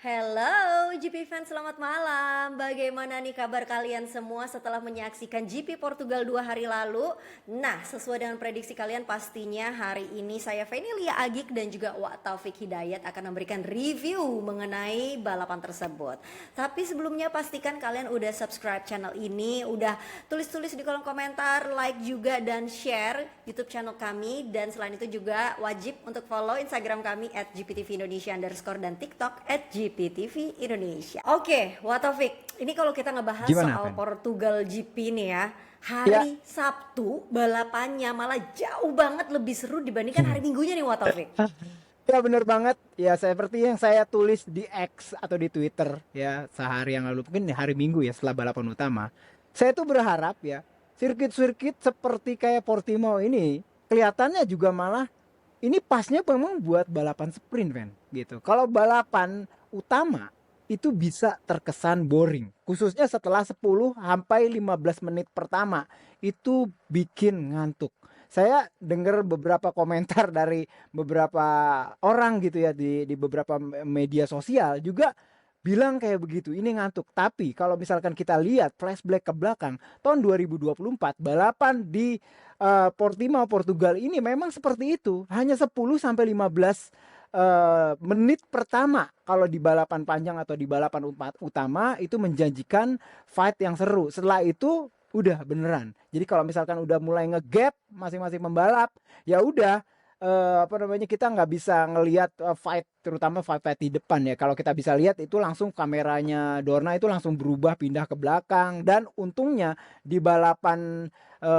Hello GP fans, selamat malam. Bagaimana nih kabar kalian semua setelah menyaksikan GP Portugal 2 hari lalu? Nah, sesuai dengan prediksi kalian pastinya hari ini saya Fenilia Agik dan juga Wak Taufik Hidayat akan memberikan review mengenai balapan tersebut. Tapi sebelumnya pastikan kalian udah subscribe channel ini, udah tulis-tulis di kolom komentar, like juga dan share YouTube channel kami, dan selain itu juga wajib untuk follow Instagram kami @gptvindonesia_ dan TikTok @gptv Indonesia. Oke, Wak Taufik, ini kalau kita ngebahas Gimana, soal Fen? Portugal GP nih ya, Ya, hari Sabtu balapannya malah jauh banget lebih seru dibandingkan hari Minggunya nih Wak Taufik. ya bener banget. Ya seperti yang saya tulis di X atau di Twitter ya sehari yang lalu, mungkin hari Minggu ya setelah balapan utama. Saya tuh berharap ya sirkuit-sirkuit seperti kayak Portimao ini kelihatannya juga malah ini pasnya memang buat balapan sprint, Fen, gitu. Kalau balapan utama itu bisa terkesan boring, khususnya setelah 10 sampai 15 menit pertama itu bikin ngantuk. Saya dengar beberapa komentar dari beberapa orang gitu ya di beberapa media sosial juga bilang kayak begitu, ini ngantuk. Tapi kalau misalkan kita lihat flashback ke belakang, tahun 2024 balapan di Portimao Portugal ini memang seperti itu. Hanya 10 sampai 15 menit pertama kalau di balapan panjang atau di balapan utama itu menjanjikan fight yang seru. Setelah itu udah beneran. Jadi kalau misalkan udah mulai ngegap masing-masing pembalap, ya udah apa namanya, kita nggak bisa ngelihat fight, terutama fight di depan ya. Kalau kita bisa lihat itu langsung kameranya Dorna itu langsung berubah pindah ke belakang, dan untungnya di balapan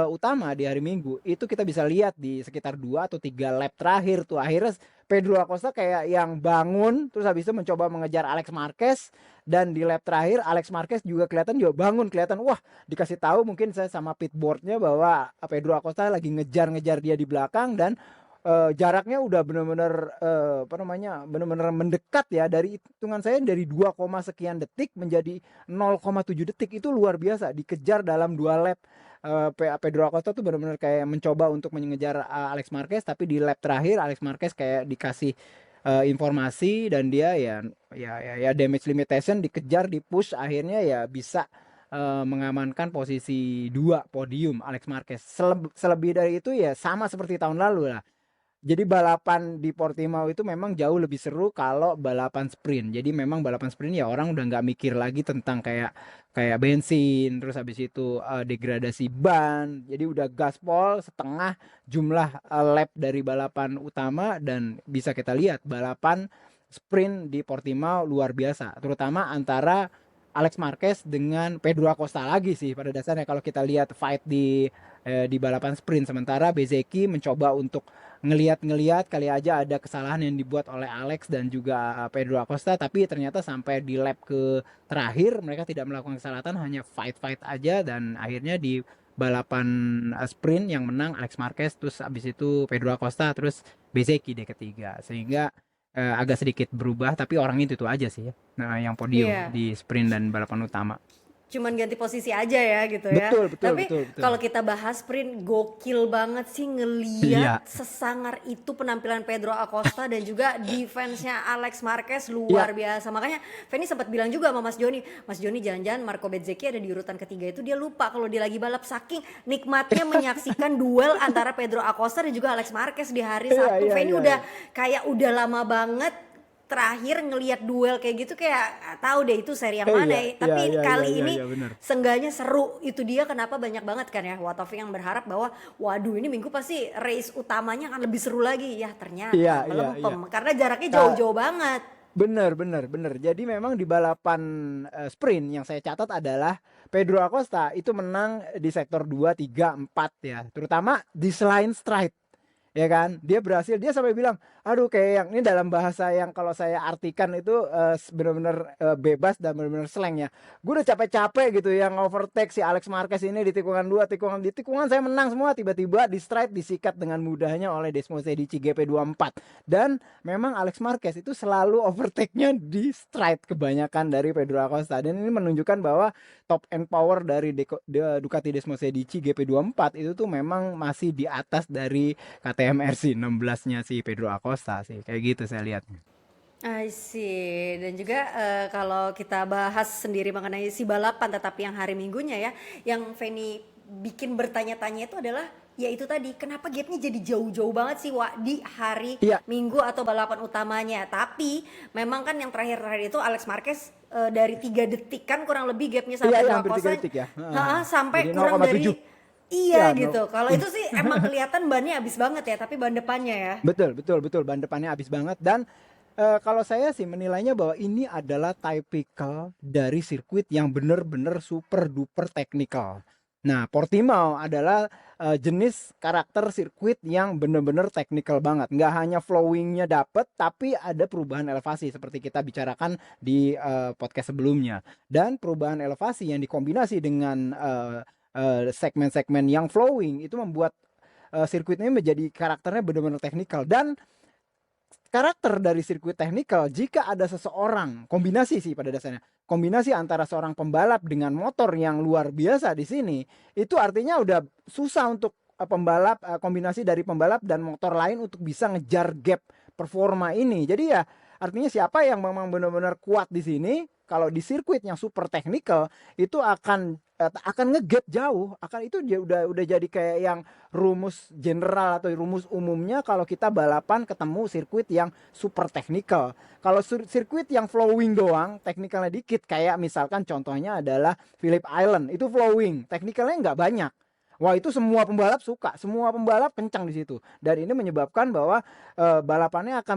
utama di hari Minggu itu kita bisa lihat di sekitar 2 atau 3 lap terakhir tuh akhirnya Pedro Acosta kayak yang bangun, terus habis itu mencoba mengejar Alex Marquez, dan di lap terakhir Alex Marquez juga kelihatan juga bangun, kelihatan wah dikasih tahu mungkin saya sama pitboardnya bahwa Pedro Acosta lagi ngejar-ngejar dia di belakang, dan jaraknya udah benar-benar apa namanya, benar-benar mendekat ya. Dari hitungan saya dari 2, sekian detik menjadi 0,7 detik, itu luar biasa dikejar dalam 2 lap. Pedro Acosta tuh benar-benar kayak mencoba untuk mengejar Alex Marquez, tapi di lap terakhir Alex Marquez kayak dikasih informasi, dan dia ya damage limitation, dikejar, di push, akhirnya ya bisa mengamankan posisi 2 podium Alex Marquez. Selebih dari itu ya sama seperti tahun lalu lah. Jadi balapan di Portimao itu memang jauh lebih seru kalau balapan sprint. Jadi memang balapan sprint ya orang udah nggak mikir lagi tentang kayak kayak bensin, terus habis itu degradasi ban. Jadi udah gaspol setengah jumlah lap dari balapan utama, dan bisa kita lihat balapan sprint di Portimao luar biasa. Terutama antara Alex Marquez dengan Pedro Acosta lagi sih pada dasarnya kalau kita lihat fight di balapan sprint. Sementara Bezzecchi mencoba untuk ngeliat kali aja ada kesalahan yang dibuat oleh Alex dan juga Pedro Acosta, tapi ternyata sampai di lap ke terakhir mereka tidak melakukan kesalahan, hanya fight aja, dan akhirnya di balapan sprint yang menang Alex Marquez, terus abis itu Pedro Acosta, terus Bezzecchi di ketiga, sehingga agak sedikit berubah, tapi orangnya itu aja sih ya, nah, yang podium Iya, di sprint dan balapan utama. cuman ganti posisi aja ya gitu ya. Betul, betul, Tapi betul, betul. kalau kita bahas sprint, gokil banget sih ngeliat Iya, sesangar itu penampilan Pedro Acosta dan juga defense-nya Alex Marquez iya, luar biasa. Makanya Feni sempat bilang juga sama Mas Joni jangan-jangan Marco Bezzecchi ada di urutan ketiga itu dia lupa kalau dia lagi balap, saking nikmatnya menyaksikan duel antara Pedro Acosta dan juga Alex Marquez di hari iya, Sabtu. iya, Feni iya, udah iya. kayak udah lama banget terakhir ngelihat duel kayak gitu, kayak nggak tahu deh itu seri yang mana Iya, ya. iya, Tapi iya, iya, kali iya, ini iya, benar. seenggaknya seru. Itu dia kenapa banyak banget kan ya Watofi yang berharap bahwa waduh ini minggu pasti race utamanya akan lebih seru lagi. Ya Iya, ternyata iya, iya. melempem karena jaraknya Nah, jauh-jauh banget. bener, bener, bener. Jadi memang di balapan sprint yang saya catat adalah Pedro Acosta itu menang di sektor 2, 3, 4 ya. Terutama di selain straight. Ya kan, dia berhasil, dia sampai bilang aduh, kayak yang ini dalam bahasa yang kalau saya artikan itu benar-benar bebas dan benar-benar slang ya, gue udah capek-capek gitu yang overtake si Alex Marquez ini di tikungan 2, di tikungan saya menang semua, tiba-tiba di straight disikat dengan mudahnya oleh Desmose di GP24. Dan memang Alex Marquez itu selalu overtake-nya di straight kebanyakan dari Pedro Acosta, dan ini menunjukkan bahwa top end power dari Ducati Desmose di GP24 itu tuh memang masih di atas dari KTM RC 16-nya si Pedro Acosta sih. Kayak gitu saya lihat. I see. Dan juga kalau kita bahas sendiri mengenai si balapan tetapi yang hari Minggunya ya, yang Feni bikin bertanya-tanya itu adalah ya itu tadi kenapa gapnya jadi jauh-jauh banget sih Wak di hari Iya, Minggu atau balapan utamanya. Tapi memang kan yang terakhir-terakhir itu Alex Marquez dari 3 detik kan kurang lebih gapnya iya, sama iya, Pedro hampir 3 Acosta. detik ya. Sampai Jadi kurang 0,7. dari iya Ya, gitu. Kalau itu sih emang kelihatan bannya habis banget ya, tapi ban depannya ya. betul, betul, betul. Ban depannya habis banget dan kalau saya sih menilainya bahwa ini adalah typical dari sirkuit yang benar-benar super duper teknikal. Nah, Portimao adalah jenis karakter sirkuit yang benar-benar teknikal banget. Nggak hanya flowingnya dapet, tapi ada perubahan elevasi seperti kita bicarakan di podcast sebelumnya. Dan perubahan elevasi yang dikombinasi dengan segmen-segmen yang flowing itu membuat sirkuitnya menjadi karakternya benar-benar teknikal dan karakter dari sirkuit teknikal jika ada seseorang kombinasi sih pada dasarnya kombinasi antara seorang pembalap dengan motor yang luar biasa di sini itu artinya udah susah untuk pembalap kombinasi dari pembalap dan motor lain untuk bisa ngejar gap performa ini. Jadi ya artinya siapa yang memang benar-benar kuat di sini kalau di sirkuit yang super teknikal itu akan ngegap jauh, akan itu dia udah jadi kayak yang rumus general atau rumus umumnya kalau kita balapan ketemu sirkuit yang super teknikal. Kalau sirkuit yang flowing doang, teknikalnya dikit kayak misalkan contohnya adalah Phillip Island, itu flowing, teknikalnya nggak banyak. Wah itu semua pembalap suka, semua pembalap kencang di situ. Dan ini menyebabkan bahwa balapannya akan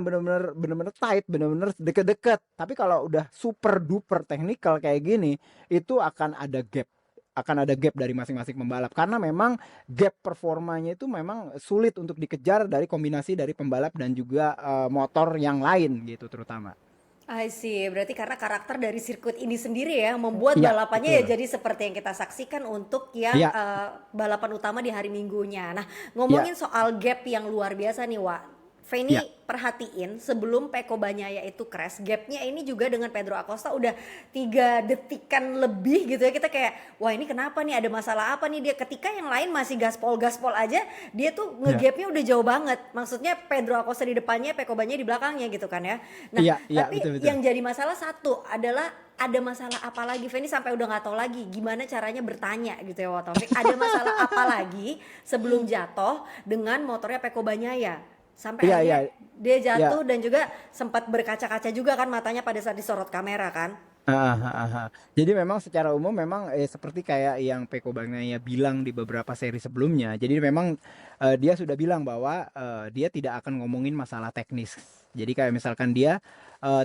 benar-benar tight, benar-benar deket-deket. Tapi kalau udah super duper teknikal kayak gini, itu akan ada gap dari masing-masing pembalap karena memang gap performanya itu memang sulit untuk dikejar dari kombinasi dari pembalap dan juga motor yang lain gitu terutama. I see, berarti karena karakter dari sirkuit ini sendiri ya membuat Iya, balapannya ya betul. jadi seperti yang kita saksikan untuk yang Iya, balapan utama di hari Minggunya. Nah, iya, ngomongin soal gap yang luar biasa nih, Wak. Feni iya. perhatiin sebelum Peko Bagnaia itu crash, gapnya ini juga dengan Pedro Acosta udah 3 detikan lebih gitu ya. Kita kayak, wah ini kenapa nih? Ada masalah apa nih dia? Ketika yang lain masih gaspol-gaspol aja, dia tuh Iya, ngegapnya udah jauh banget. Maksudnya Pedro Acosta di depannya, Peko Bagnaia di belakangnya gitu kan ya. Nah, iya, iya, tapi betul, betul. yang jadi masalah satu adalah ada masalah apa lagi Feni sampai udah nggak tahu lagi gimana caranya bertanya gitu ya Wak Taufik. Ada masalah apa lagi sebelum jatuh dengan motornya Peko Bagnaia sampai Iya, iya, akhirnya dia iya. jatuh dan juga sempat berkaca-kaca juga kan matanya pada saat disorot kamera kan. Ah, ah, ah, ah. Jadi memang secara umum memang seperti kayak yang Peko Bagnaia bilang di beberapa seri sebelumnya. Jadi memang dia sudah bilang bahwa dia tidak akan ngomongin masalah teknis. Jadi kayak misalkan dia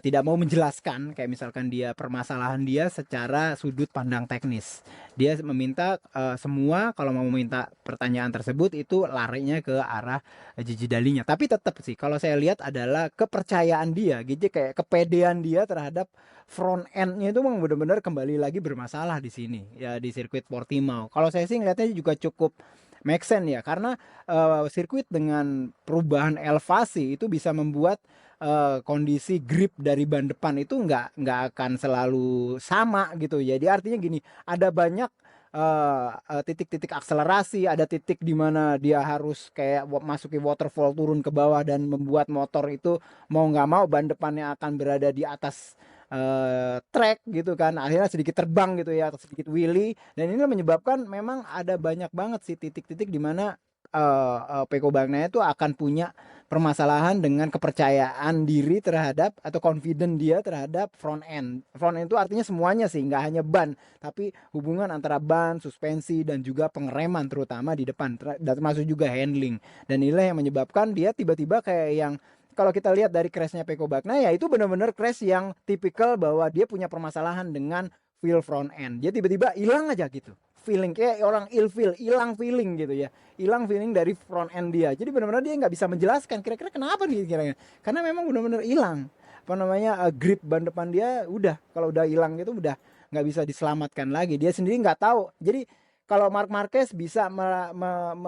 tidak mau menjelaskan kayak misalkan dia permasalahan dia secara sudut pandang teknis. Dia meminta semua kalau mau meminta pertanyaan tersebut itu larinya ke arah Gigi Dalinya. Tapi tetap sih kalau saya lihat adalah kepercayaan dia, gitu kayak kepedean dia terhadap front end-nya itu memang benar-benar kembali lagi bermasalah di sini ya di sirkuit Portimao. Kalau saya sih ngeliatnya juga cukup make sense ya karena sirkuit dengan perubahan elevasi itu bisa membuat kondisi grip dari ban depan itu nggak akan selalu sama gitu. Jadi artinya gini, ada banyak titik-titik akselerasi, ada titik di mana dia harus kayak masuki waterfall turun ke bawah dan membuat motor itu mau nggak mau ban depannya akan berada di atas track gitu kan, akhirnya sedikit terbang gitu ya atau sedikit wheelie dan ini menyebabkan memang ada banyak banget sih titik-titik di mana Peko Bagnaia itu akan punya permasalahan dengan kepercayaan diri terhadap atau confident dia terhadap front end. Front end itu artinya semuanya sih, nggak hanya ban, tapi hubungan antara ban, suspensi dan juga pengereman terutama di depan dan termasuk juga handling. Dan inilah yang menyebabkan dia tiba-tiba kayak yang kalau kita lihat dari crashnya Peko Bagnaia ya itu benar-benar crash yang tipikal bahwa dia punya permasalahan dengan feel front end. Dia tiba-tiba hilang aja gitu. Feeling kayak orang ilfeel, hilang feeling gitu ya. Hilang feeling dari front end dia. Jadi benar-benar dia nggak bisa menjelaskan kira-kira kenapa nih kira-kira. Karena memang benar-benar hilang. Apa namanya grip ban depan dia udah kalau udah hilang gitu udah nggak bisa diselamatkan lagi. Dia sendiri nggak tahu. Jadi kalau Marc Marquez bisa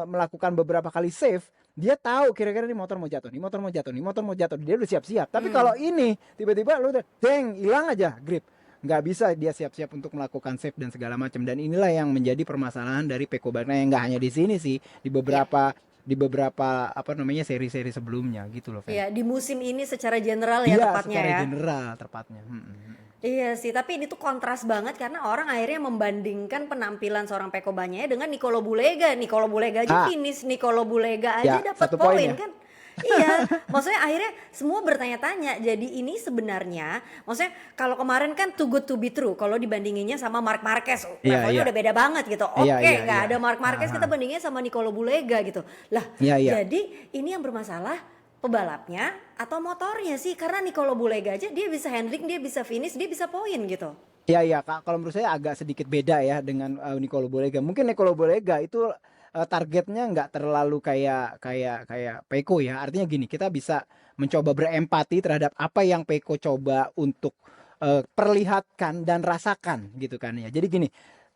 melakukan beberapa kali save, dia tahu kira-kira nih motor mau jatuh, nih motor mau jatuh, nih motor mau jatuh, dia udah siap-siap. Tapi kalau ini tiba-tiba lu udah deng hilang aja grip, nggak bisa dia siap-siap untuk melakukan save dan segala macam. Dan inilah yang menjadi permasalahan dari Peko Bagnaia yang nggak hanya di sini sih, di Iya. beberapa di beberapa apa namanya seri-seri sebelumnya gitu loh, Fen. Iya, di musim ini secara general ya Iya, tepatnya secara ya. general tepatnya. Iya sih, tapi ini tuh kontras banget karena orang akhirnya membandingkan penampilan seorang Peko Banyaya dengan Nicolo Bulega. Nicolo Bulega aja Ah, finish, Nicolo Bulega aja ya dapat satu poin poin ya. kan. Iya, maksudnya akhirnya semua bertanya-tanya. Jadi ini sebenarnya, maksudnya kalau kemarin kan too good to be true. Kalau dibandinginnya sama Marc Marquez, Iya, levelnya iya. udah beda banget gitu. Iya, Oke, iya, nggak iya. ada Marc Marquez, Aha. kita bandingnya sama Nicolo Bulega gitu. Lah, Iya, iya. jadi ini yang bermasalah pebalapnya atau motornya sih? Karena Nicolo Bulega aja dia bisa handling, dia bisa finish, dia bisa poin gitu. Iya, iya, Kak. Kalau menurut saya agak sedikit beda ya dengan Nicolo Bolega. Mungkin Nicolo Bolega itu targetnya nggak terlalu kayak kayak kayak Peko ya. Artinya gini, kita bisa mencoba berempati terhadap apa yang Peko coba untuk perlihatkan dan rasakan gitu kan ya. Jadi gini,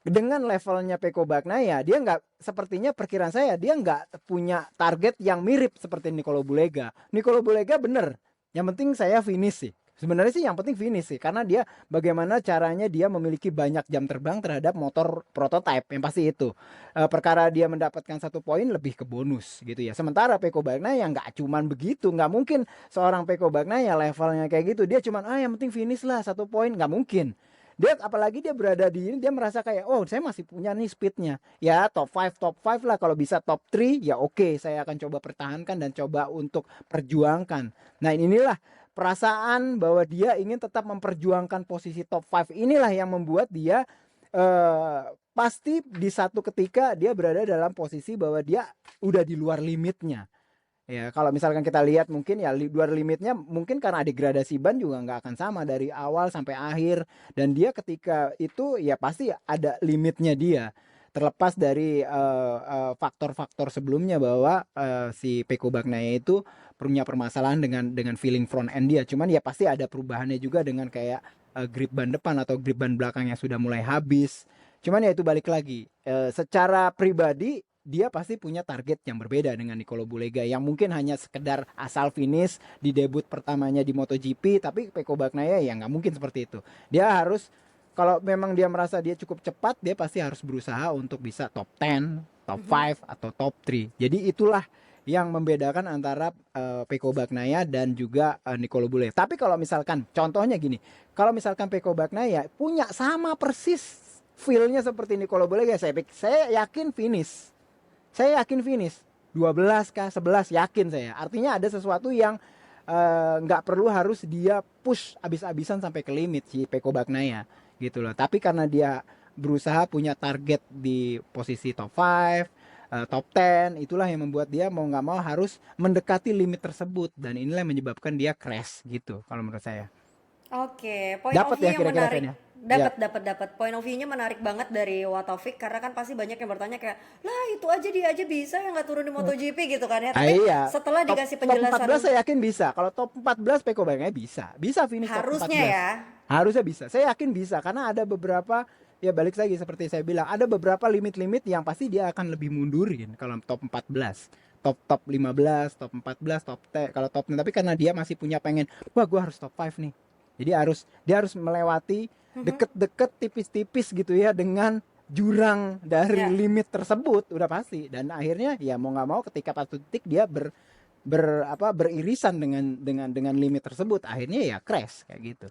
dengan levelnya Peko Bagnaia, dia nggak sepertinya perkiraan saya dia nggak punya target yang mirip seperti Nicolo Bolega. Nicolo Bolega bener, yang penting saya finish sih. Sebenarnya sih yang penting finish sih, karena dia bagaimana caranya dia memiliki banyak jam terbang terhadap motor prototype yang pasti itu. Perkara dia mendapatkan satu poin lebih ke bonus gitu ya. Sementara Peko Bagnaia nggak cuman begitu, nggak mungkin seorang Peko Bagnaia levelnya kayak gitu. Dia cuman yang penting finish lah satu poin, nggak mungkin. Dia apalagi dia berada di ini dia merasa kayak oh saya masih punya nih speednya ya top 5 lah kalau bisa top 3 ya oke, saya akan coba pertahankan dan coba untuk perjuangkan. Nah inilah perasaan bahwa dia ingin tetap memperjuangkan posisi top 5 inilah yang membuat dia pasti di satu ketika dia berada dalam posisi bahwa dia udah di luar limitnya. Ya, kalau misalkan kita lihat mungkin ya luar limitnya mungkin karena degradasi ban juga nggak akan sama dari awal sampai akhir, dan dia ketika itu ya pasti ada limitnya dia, terlepas dari faktor-faktor sebelumnya bahwa si Peko Bagnaia itu punya permasalahan dengan feeling front end dia, cuman ya pasti ada perubahannya juga dengan kayak grip ban depan atau grip ban belakang yang sudah mulai habis. Cuman ya itu balik lagi secara pribadi dia pasti punya target yang berbeda dengan Nicolo Bulega yang mungkin hanya sekedar asal finish di debut pertamanya di MotoGP, tapi Peko Bagnaia ya nggak mungkin seperti itu. Dia harus kalau memang dia merasa dia cukup cepat, dia pasti harus berusaha untuk bisa top 10, top 5 atau top 3. Jadi itulah yang membedakan antara Peko Bagnaia dan juga Nicolo Bulega. Tapi kalau misalkan contohnya gini, kalau misalkan Peko Bagnaia punya sama persis feel-nya seperti Nicolo Bulega, saya yakin finish. Saya yakin finish 12 kah 11 yakin saya. Artinya ada sesuatu yang nggak perlu harus dia push abis-abisan sampai ke limit si Peko Bagnaia gitu loh. Tapi karena dia berusaha punya target di posisi top 5, top 10, itulah yang membuat dia mau nggak mau harus mendekati limit tersebut, dan inilah yang menyebabkan dia crash gitu kalau menurut saya. Oke, point of Dapat view ya yang kira-kira menarik. Fen ya? Ya. Dapat. Point of view-nya menarik banget dari Wataufik karena kan pasti banyak yang bertanya kayak, "Lah, itu aja dia aja bisa yang nggak turun di MotoGP gitu kan ya." Tapi Iya, setelah top dikasih top 14 penjelasan saya yakin bisa. Kalau top 14 Peko Bagnaia bisa. Bisa finish top harusnya 14. ya. Harusnya bisa. Saya yakin bisa karena ada beberapa ya balik lagi seperti saya bilang, ada beberapa limit-limit yang pasti dia akan lebih mundurin kalau top 14. Top 15, top 14, top 10, kalau top 6, tapi karena dia masih punya pengen, wah gua harus top 5 nih. Jadi dia harus melewati deket-deket tipis-tipis gitu ya dengan jurang dari Ya. limit tersebut udah pasti, dan akhirnya ya mau nggak mau ketika satu titik dia beririsan dengan limit tersebut, akhirnya ya crash kayak gitu.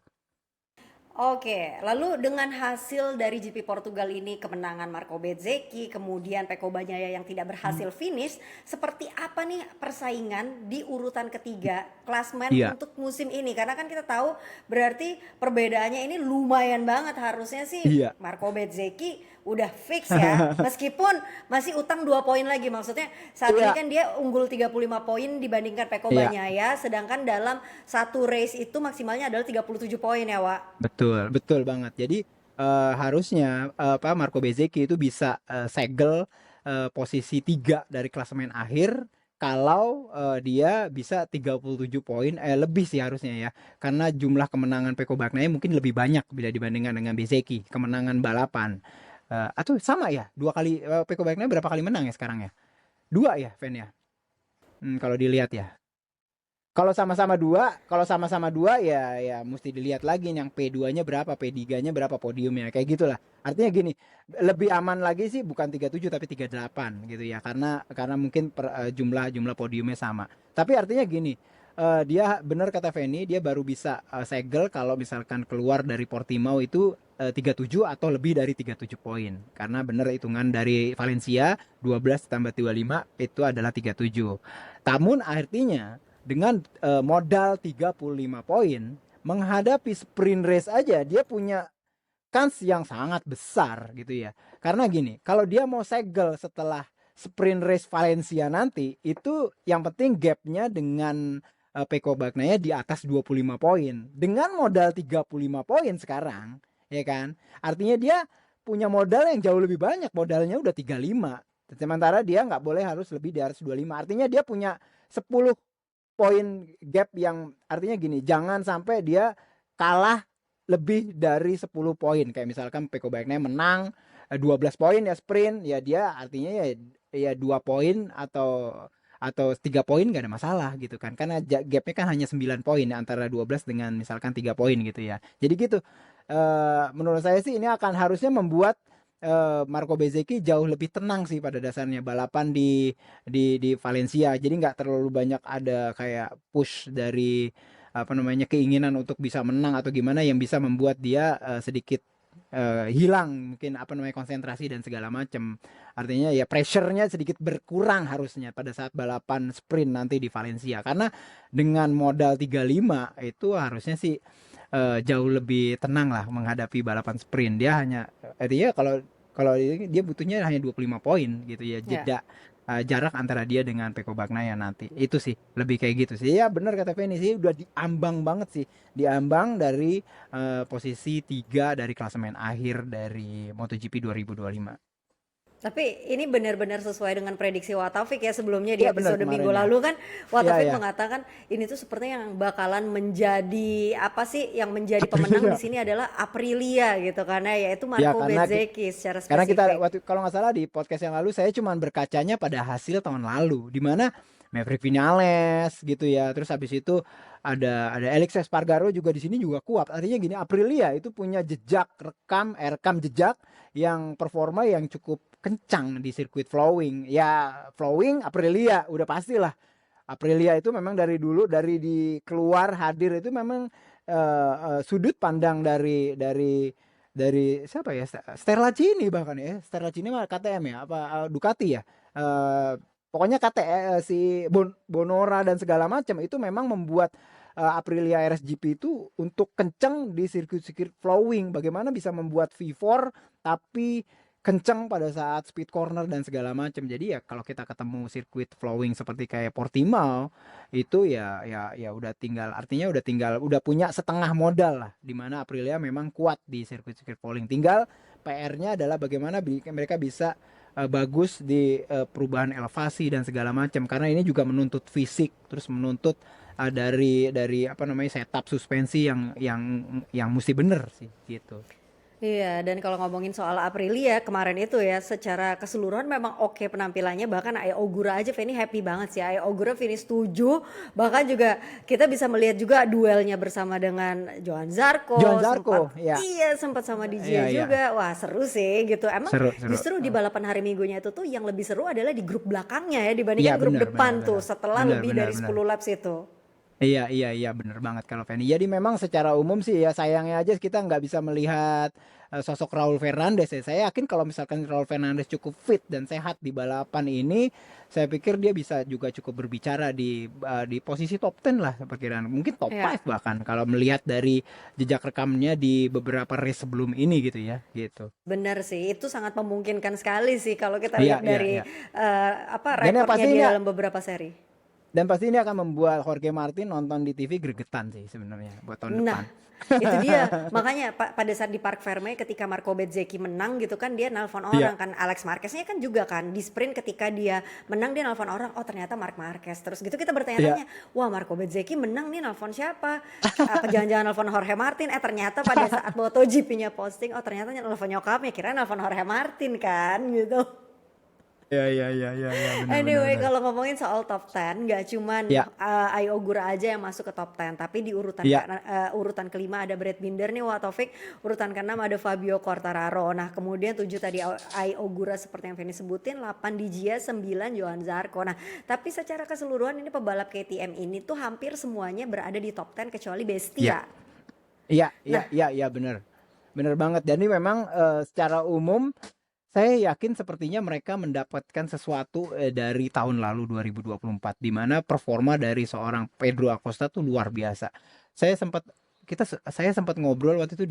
Oke, lalu dengan hasil dari GP Portugal ini kemenangan Marco Bezzecchi, kemudian Pecco Bagnaia yang tidak berhasil finish, seperti apa nih persaingan di urutan ketiga klasmen Iya. untuk musim ini? Karena kan kita tahu berarti perbedaannya ini lumayan banget, harusnya sih Iya. Marco Bezzecchi udah fix ya, meskipun masih utang 2 poin lagi. Maksudnya saat ini Iya. kan dia unggul 35 poin dibandingkan Pecco Iya. Bagnaia, sedangkan dalam satu race itu maksimalnya adalah 37 poin ya, Wak. Betul, betul banget. Jadi harusnya Marco Bezzecchi itu bisa segel posisi 3 dari klasemen akhir kalau dia bisa 37 poin lebih sih harusnya ya. Karena jumlah kemenangan Pecco Bagnaia mungkin lebih banyak bila dibandingkan dengan Bezzecchi, kemenangan balapan. Atau sama ya, 2 kali Pecco Bagnaia berapa kali menang ya sekarang ya? 2 ya, Fen ya. Kalau dilihat ya. Kalau sama-sama dua ya ya mesti dilihat lagi nih yang P2-nya berapa, P3-nya berapa podiumnya kayak gitulah. Artinya gini, lebih aman lagi sih bukan 37 tapi 38 gitu ya. Karena mungkin jumlah podiumnya sama. Tapi artinya gini, dia benar kata Feni, dia baru bisa segel kalau misalkan keluar dari Portimao itu 37 atau lebih dari 37 poin. Karena benar hitungan dari Valencia 12 tambah 25 itu adalah 37. Namun artinya dengan modal 35 poin menghadapi sprint race aja dia punya kans yang sangat besar gitu ya. Karena gini, kalau dia mau segel setelah sprint race Valencia nanti itu yang penting gapnya dengan Pecco Bagnaia di atas 25 poin. Dengan modal 35 poin sekarang, ya kan? Artinya dia punya modal yang jauh lebih banyak, modalnya udah 35. Sementara dia nggak boleh harus lebih di atas 25. Artinya dia punya 10 poin gap yang artinya gini, jangan sampai dia kalah lebih dari 10 poin. Kayak misalkan Pecco Bagnaia menang 12 poin ya sprint, ya dia artinya ya 2 poin atau 3 poin gak ada masalah gitu kan. Karena gapnya kan hanya 9 poin ya, antara 12 dengan misalkan 3 poin gitu ya. Jadi gitu. Menurut saya sih ini akan harusnya membuat Marco Bezzecchi jauh lebih tenang sih pada dasarnya balapan di Valencia. Jadi nggak terlalu banyak ada kayak push dari apa namanya keinginan untuk bisa menang atau gimana yang bisa membuat dia sedikit hilang mungkin apa namanya konsentrasi dan segala macam. Artinya ya pressure-nya sedikit berkurang harusnya pada saat balapan sprint nanti di Valencia. Karena dengan modal 35 itu harusnya sih jauh lebih tenang lah menghadapi balapan sprint. Dia hanya dia kalau kalau dia butuhnya hanya 25 poin gitu ya, Ya. jeda jarak antara dia dengan Pecco Bagnaia nanti. Itu sih lebih kayak gitu sih. Ya benar kata Feni sih udah diambang banget sih. Diambang dari posisi 3 dari klasemen akhir dari MotoGP 2025. Tapi ini benar-benar sesuai dengan prediksi Wataufik ya sebelumnya di Iya benar episode minggu kemarin ya. lalu kan Iya Wataufik ya. mengatakan ini tuh sepertinya yang bakalan menjadi apa sih yang menjadi pemenang di sini adalah Aprilia gitu karena yaitu Ya Marco karena Bezzecchi secara karena kita spesifik. waktu kalau nggak salah di podcast yang lalu saya cuma berkacanya pada hasil tahun lalu di mana Maverick Vinales gitu ya. Terus habis itu ada Alex Espargaro juga di sini juga kuat. Artinya gini, Aprilia itu punya jejak rekam jejak yang performa yang cukup kencang di sirkuit flowing. Ya flowing Aprilia udah pastilah. Aprilia itu memang dari dulu dari di keluar hadir itu memang sudut pandang dari siapa ya Sterlacini bahkan ya Sterlacini mah KTM ya apa Ducati ya. Pokoknya si Bonora dan segala macam itu memang membuat Aprilia RSGP itu untuk kenceng di sirkuit-sirkuit flowing. Bagaimana bisa membuat V4 tapi kenceng pada saat speed corner dan segala macam. Jadi ya kalau kita ketemu sirkuit flowing seperti kayak Portimao itu ya udah tinggal artinya udah punya setengah modal lah di mana Aprilia memang kuat di sirkuit-sirkuit flowing. Tinggal PR-nya adalah bagaimana mereka bisa bagus di perubahan elevasi dan segala macam karena ini juga menuntut fisik terus menuntut dari apa namanya setup suspensi yang mesti bener sih gitu. Iya, dan kalau ngomongin soal Aprilia kemarin itu ya, secara keseluruhan memang oke penampilannya, bahkan Ai Ogura aja Feni happy banget sih. Ai Ogura finish 7, bahkan juga kita bisa melihat juga duelnya bersama dengan Johan Johan Zarco, Zarco sempat ya. iya sempat sama Iya DJ iya. juga. Wah, seru sih gitu. Emang Seru seru. justru di balapan hari Minggunya itu tuh yang lebih seru adalah di grup belakangnya ya Iya dibandingkan grup benar benar depan tuh benar. setelah Benar lebih benar dari benar. 10 laps itu. Iya iya iya bener banget kalau Feni. Jadi memang secara umum sih ya sayangnya aja kita nggak bisa melihat sosok Raul Fernandez ya. Saya yakin kalau misalkan Raul Fernandez cukup fit dan sehat di balapan ini, saya pikir dia bisa juga cukup berbicara di posisi top 10 lah perkiraan. Mungkin top Ya. 5 bahkan kalau melihat dari jejak rekamnya di beberapa race sebelum ini gitu ya, gitu. Benar sih, itu sangat memungkinkan sekali sih kalau kita Iya lihat iya dari iya. apa Dan yang rekornya pasti ini dia dalam beberapa seri. ini akan membuat Jorge Martin nonton di TV gregetan sih sebenarnya buat tahun Nah, depan. itu dia. Makanya pada saat di Park Ferme ketika Marco Bezzecchi menang gitu kan dia nelpon Iya. orang kan Alex Marqueznya kan juga kan di sprint ketika dia menang dia nelpon orang oh ternyata Marc Marquez terus gitu kita Iya. bertanya-tanya wah Marco Bezzecchi menang nih nelpon siapa apa jangan-jangan nelpon Jorge Martin ternyata pada saat MotoGP-nya posting oh ternyata nelpon nyokapnya kira nelpon Jorge Martin kan gitu. Ya, benar benar Anyway, benar. kalau ngomongin soal top 10, nggak cuman Ya, Ai Ogura aja yang masuk ke top 10, tapi di ya, urutan kelima ada Brad Binder nih, Wak Taufik. Urutan keenam ada Fabio Quartararo. Nah, kemudian 7 tadi Ai Ogura seperti yang Feni sebutin, 8 di Gia, 9 Johan Zarco. Nah, tapi secara keseluruhan ini pebalap KTM ini tuh hampir semuanya berada di top 10 kecuali ya, Bestia. iya, Nah, iya, benar. Benar banget. Jadi memang secara umum saya yakin sepertinya mereka mendapatkan sesuatu dari tahun lalu 2024 di mana performa dari seorang Pedro Acosta tuh luar biasa. Saya sempat saya sempat ngobrol waktu itu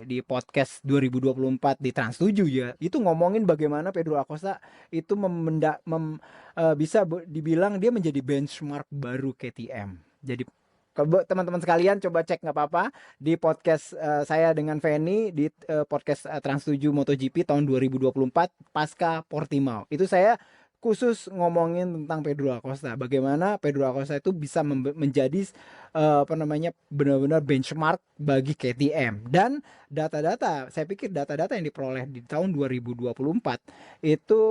di podcast 2024 di Trans 7 ya. Itu ngomongin bagaimana Pedro Acosta itu bisa dibilang dia menjadi benchmark baru KTM. Jadi kalau teman-teman sekalian coba cek nggak apa-apa di podcast saya dengan Feni di podcast Trans 7 MotoGP tahun 2024 pasca Portimao. Itu saya khusus ngomongin tentang Pedro Acosta. Bagaimana Pedro Acosta itu bisa menjadi benar-benar benchmark bagi KTM. Dan data-data, saya pikir data-data yang diperoleh di tahun 2024 itu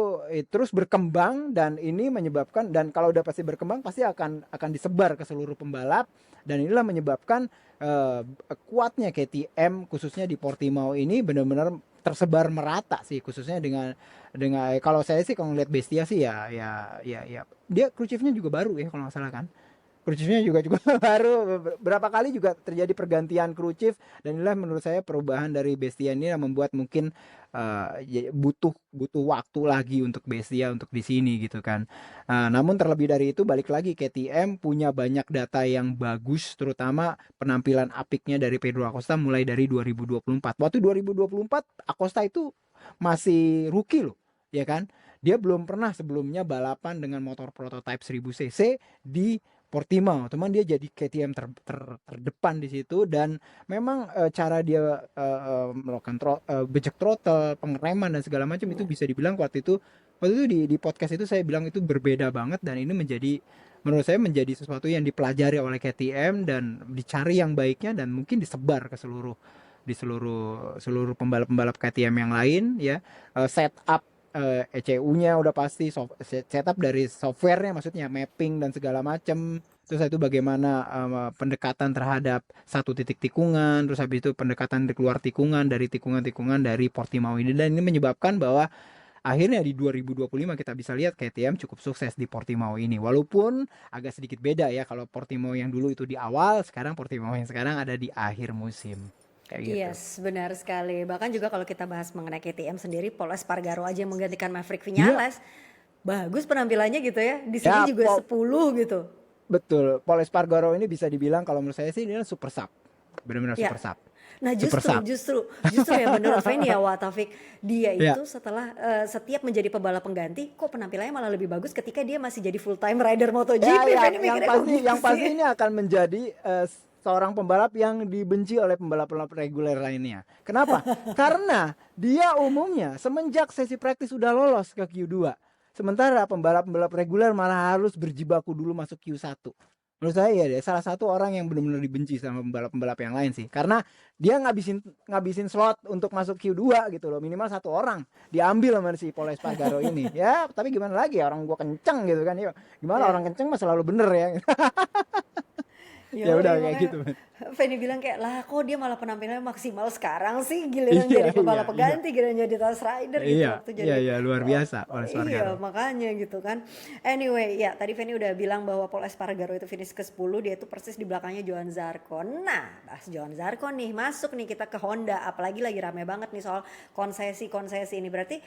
terus berkembang dan ini menyebabkan, dan kalau udah pasti berkembang pasti akan disebar ke seluruh pembalap, dan inilah menyebabkan kuatnya KTM khususnya di Portimao ini benar-benar tersebar merata sih, khususnya dengan kalau saya sih kalau ngeliat Bestia sih ya dia crew chiefnya juga baru ya kalau nggak salah kan. Crew chiefnya juga baru, berapa kali juga terjadi pergantian crew chief, dan inilah menurut saya perubahan dari Bestia ini yang membuat mungkin butuh butuh waktu lagi untuk Bestia untuk di sini gitu kan. Namun terlebih dari itu balik lagi KTM punya banyak data yang bagus, terutama penampilan apiknya dari Pedro Acosta mulai dari 2024. Waktu 2024 Acosta itu masih rookie loh, ya kan? Dia belum pernah sebelumnya balapan dengan motor prototype 1000 cc di Portimao, teman dia jadi KTM terdepan di situ, dan memang cara dia melakukan bejek throttle, pengereman dan segala macam itu bisa dibilang waktu itu di podcast itu saya bilang itu berbeda banget, dan ini menurut saya menjadi sesuatu yang dipelajari oleh KTM dan dicari yang baiknya dan mungkin disebar ke seluruh pembalap-pembalap KTM yang lain ya. Setup ECU-nya udah pasti, setup dari softwarenya, maksudnya mapping dan segala macam. Terus itu bagaimana pendekatan terhadap satu titik tikungan, terus habis itu pendekatan di keluar tikungan dari tikungan-tikungan dari Portimao ini, dan ini menyebabkan bahwa akhirnya di 2025 kita bisa lihat KTM cukup sukses di Portimao ini. Walaupun agak sedikit beda ya, kalau Portimao yang dulu itu di awal, sekarang Portimao yang sekarang ada di akhir musim. Kayak gitu. yes, benar sekali. Bahkan juga kalau kita bahas mengenai KTM sendiri, Paul Espargaro aja yang menggantikan Maverick Iya, Vinales. Bagus penampilannya gitu ya. Di sini ya juga 10 gitu. betul. Paul Espargaro ini bisa dibilang kalau menurut saya sih ini super sub. Benar-benar Ya. super sub. Nah, Super justru sub. justru justru ya menurut Feni ya, Wak Taufik, dia Ya. itu setelah setiap menjadi pebalap pengganti, kok penampilannya malah lebih bagus ketika dia masih jadi full time rider Ya, MotoGP. Feni yang mikirnya kok pasti gitu yang pasti sih. ini akan menjadi seorang pembalap yang dibenci oleh pembalap-pembalap reguler lainnya. Kenapa? Karena dia umumnya semenjak sesi praktis sudah lolos ke Q2. Sementara pembalap-pembalap reguler malah harus berjibaku dulu masuk Q1. Menurut saya ya dia salah satu orang yang benar-benar dibenci sama pembalap-pembalap yang lain sih. Karena dia ngabisin slot untuk masuk Q2 gitu loh. Minimal satu orang diambil sama si Paul Espargaro ini. Ya, tapi gimana lagi ya, orang gua kenceng gitu kan. Ya, gimana, Ya. orang kenceng mah selalu bener ya. Ya Yo, udah kayak makanya gitu, man. Feni bilang kayak lah kok dia malah penampilannya maksimal sekarang sih, giliran Iya, jadi iya, pebalap iya. pengganti, giliran jadi task rider gitu Iya, waktu iya, jadi iya, luar biasa Paul iya Espargaro. makanya gitu kan. Anyway, ya tadi Feni udah bilang bahwa Paul Espargaro itu finish ke-10, dia itu persis di belakangnya Johan Zarco. Nah, bahas Johan Zarco nih, masuk nih kita ke Honda, apalagi lagi rame banget nih soal konsesi-konsesi ini. Berarti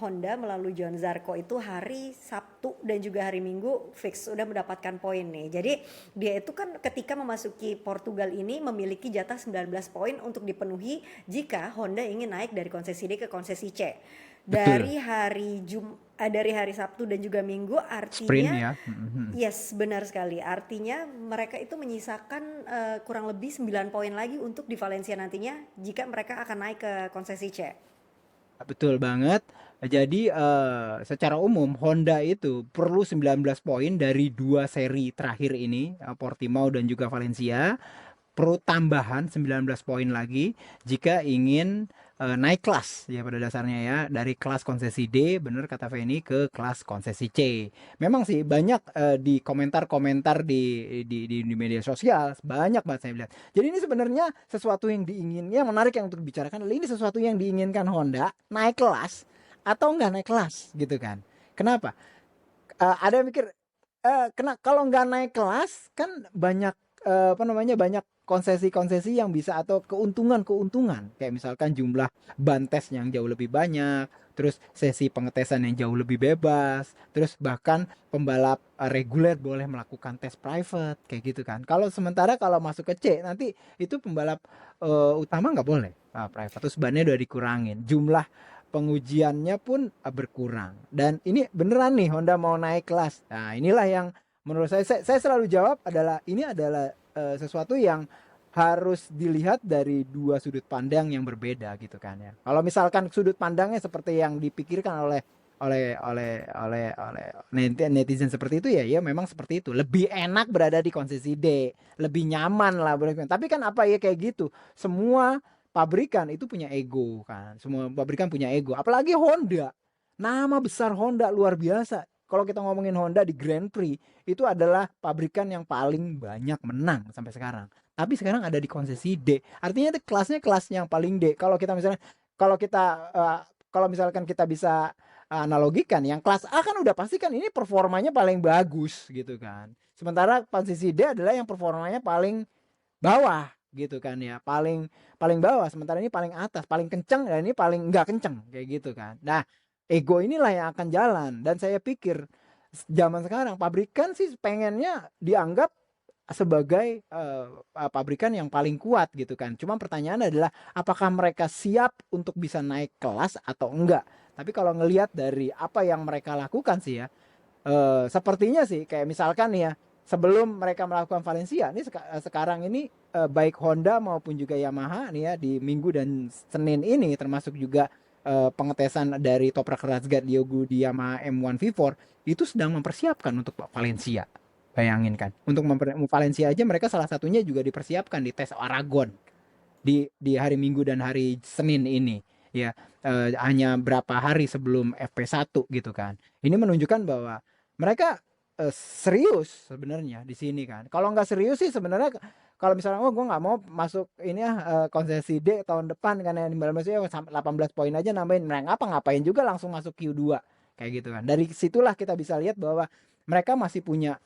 Honda melalui Johan Zarco itu hari Sabtu dan juga hari Minggu fix udah mendapatkan poin nih. Jadi dia itu kan ketika memasuki Portugal ini memiliki jatah 19 poin untuk dipenuhi jika Honda ingin naik dari konsesi D ke konsesi C. Betul. Dari hari Sabtu dan juga Minggu, Sprint artinya ya. Mhm. yes, benar sekali. Artinya mereka itu menyisakan kurang lebih 9 poin lagi untuk di Valencia nantinya jika mereka akan naik ke konsesi C. Betul banget. Jadi secara umum Honda itu perlu 19 poin dari dua seri terakhir ini, Portimao dan juga Valencia. perlu tambahan 19 poin lagi jika ingin naik kelas ya pada dasarnya ya, dari kelas konsesi D, bener kata Feni, ke kelas konsesi C. Memang sih banyak di komentar-komentar di media sosial banyak banget saya lihat. Jadi ini sebenarnya sesuatu yang diinginkan, yang menarik yang untuk dibicarakan adalah ini sesuatu yang diinginkan Honda naik kelas atau enggak naik kelas gitu kan. Kenapa? Ada yang mikir kalau nggak naik kelas kan banyak banyak konsesi-konsesi yang bisa, atau keuntungan-keuntungan kayak misalkan jumlah ban tes yang jauh lebih banyak, terus sesi pengetesan yang jauh lebih bebas, terus bahkan pembalap reguler boleh melakukan tes private kayak gitu kan. Kalau sementara kalau masuk ke C nanti itu pembalap utama nggak boleh private, terus bannya udah dikurangin, jumlah pengujiannya pun berkurang. Dan ini beneran nih Honda mau naik kelas. Nah, inilah yang menurut saya selalu jawab adalah ini adalah sesuatu yang harus dilihat dari dua sudut pandang yang berbeda gitu kan ya. Kalau misalkan sudut pandangnya seperti yang dipikirkan oleh netizen seperti itu ya, ya memang seperti itu. Lebih enak berada di konsesi D, lebih nyaman lah. Tapi kan apa ya kayak gitu. Semua pabrikan itu punya ego kan. Semua pabrikan punya ego. Apalagi Honda. Nama besar Honda luar biasa. Kalau kita ngomongin Honda di Grand Prix, itu adalah pabrikan yang paling banyak menang sampai sekarang. Tapi sekarang ada di konsesi D. Artinya itu kelasnya kelas yang paling D. Kalau kita misalnya kalau kita kalau misalkan kita bisa analogikan, yang kelas A kan udah pasti kan ini performanya paling bagus gitu kan. Sementara konsesi D adalah yang performanya paling bawah gitu kan ya, paling paling bawah, sementara ini paling atas, paling kenceng, dan ini paling enggak kenceng kayak gitu kan. Nah, ego inilah yang akan jalan, dan saya pikir zaman sekarang pabrikan sih pengennya dianggap sebagai pabrikan yang paling kuat gitu kan. Cuma pertanyaan adalah apakah mereka siap untuk bisa naik kelas atau enggak. Tapi kalau ngelihat dari apa yang mereka lakukan sih ya, sepertinya sih kayak misalkan ya, sebelum mereka melakukan Valencia ini sekarang ini baik Honda maupun juga Yamaha nih ya, di Minggu dan Senin ini, termasuk juga pengetesan dari Toprak Razgat Diogo di Yamaha M1 V4 itu sedang mempersiapkan untuk Valencia. Bayangin kan, untuk Valencia aja mereka salah satunya juga dipersiapkan di tes Aragon di hari Minggu dan hari Senin ini ya, hanya berapa hari sebelum FP1 gitu kan. Ini menunjukkan bahwa mereka serius sebenarnya di sini kan. Kalau nggak serius sih sebenarnya, kalau misalnya gue nggak mau masuk ini ya konsesi D tahun depan karena 15 ya 18 poin aja nambahin, mereka ngapain juga langsung masuk Q2 kayak gitu kan. Dari situlah kita bisa lihat bahwa mereka masih punya